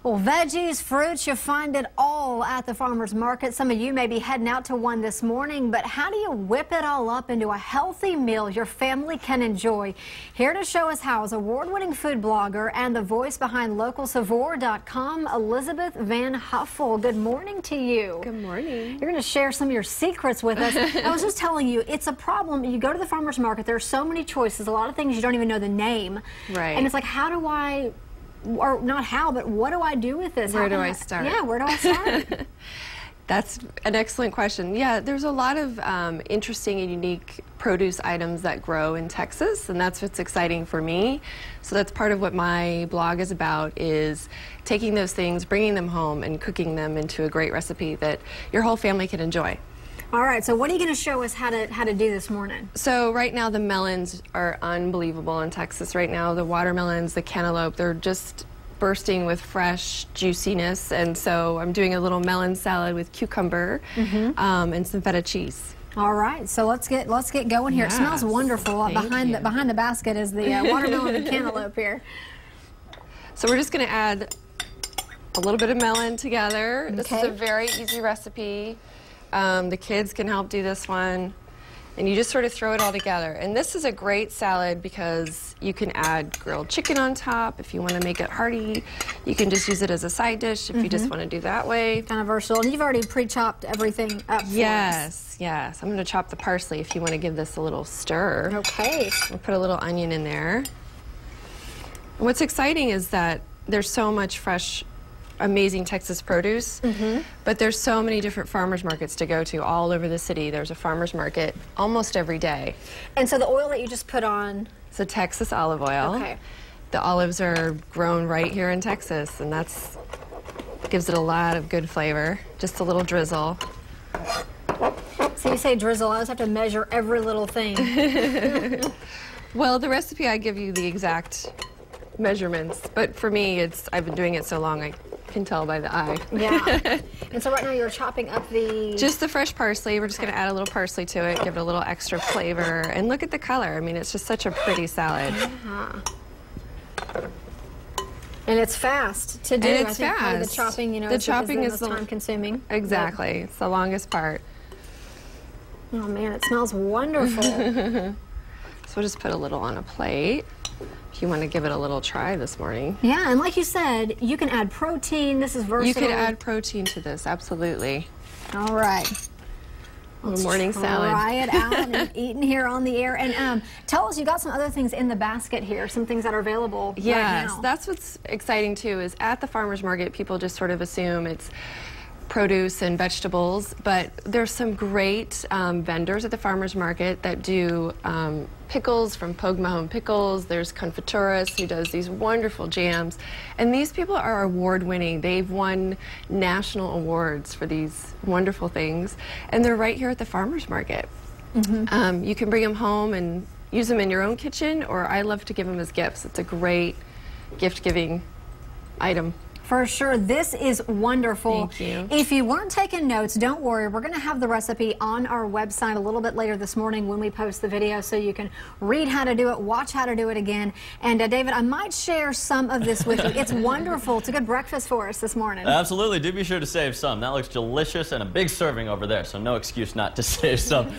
Well, veggies, fruits, you find it all at the farmer's market. Some of you may be heading out to one this morning, but how do you whip it all up into a healthy meal your family can enjoy? Here to show us how is award-winning food blogger and the voice behind localsavour.com, Elizabeth Van Huffel. Good morning to you. Good morning. You're going to share some of your secrets with us. I was just telling you, it's a problem. You go to the farmer's market, there are so many choices, a lot of things you don't even know the name. Right. And it's like, how do I... or not how, but what do I do with this? Where do I start? Yeah, where do I start? That's an excellent question. Yeah, there's a lot of interesting and unique produce items that grow in Texas, and that's what's exciting for me. So that's part of what my blog is about, is taking those things, bringing them home, and cooking them into a great recipe that your whole family can enjoy. All right, so what are you going to show us how to do this morning? So right now the melons are unbelievable in Texas right now. The watermelons, the cantaloupe, they're just bursting with fresh juiciness. And so I'm doing a little melon salad with cucumber and some feta cheese. All right, so let's get going here. Yes. It smells wonderful. Behind the basket is the watermelon and cantaloupe here. So we're just going to add a little bit of melon together. Okay. This is a very easy recipe. The kids can help do this one, and you just sort of throw it all together. And this is a great salad because you can add grilled chicken on top if you want to make it hearty. You can just use it as a side dish if you just want to do that way. Kind of versatile. And you've already pre-chopped everything up for us. Yes. I'm going to chop the parsley if you want to give this a little stir. Okay. I'll put a little onion in there. And what's exciting is that there's so much fresh, amazing Texas produce, but there's so many different farmers markets to go to all over the city. There's a farmers market almost every day. And so the oil that you just put on... It's a Texas olive oil. Okay. The olives are grown right here in Texas, and that's gives it a lot of good flavor. Just a little drizzle. So you say drizzle, I always have to measure every little thing. Well, the recipe, I give you the exact measurements, but for me, I've been doing it so long, I can tell by the eye. Yeah. And so right now you're chopping up just the fresh parsley. We're just going to add a little parsley to it, give it a little extra flavor, and look at the color. I mean, it's just such a pretty salad. And it's fast to do. And it's I think fast. The chopping, the chopping is the most time consuming. Exactly. It's the longest part. Oh man, it smells wonderful. So we'll just put a little on a plate. If you want to give it a little try this morning. Yeah, and like you said, you can add protein. This is versatile. You could add protein to this, absolutely. All right. Let's morning salad. Try it out and eating here on the air. And tell us, you got some other things in the basket here, some things that are available right now. Yes, that's what's exciting too, is at the farmer's market, people just sort of assume it's produce and vegetables, but there's some great vendors at the farmer's market that do pickles from Pogue Pickles. There's Confituras who does these wonderful jams, and these people are award-winning. They've won national awards for these wonderful things, and they're right here at the farmer's market. You can bring them home and use them in your own kitchen, or I love to give them as gifts. It's a great gift-giving item. For sure. This is wonderful. Thank you. If you weren't taking notes, don't worry. We're going to have the recipe on our website a little bit later this morning when we post the video, so you can read how to do it, watch how to do it again. And David, I might share some of this with you. It's wonderful. It's a good breakfast for us this morning. Absolutely. Do be sure to save some. That looks delicious, and a big serving over there, so no excuse not to save some.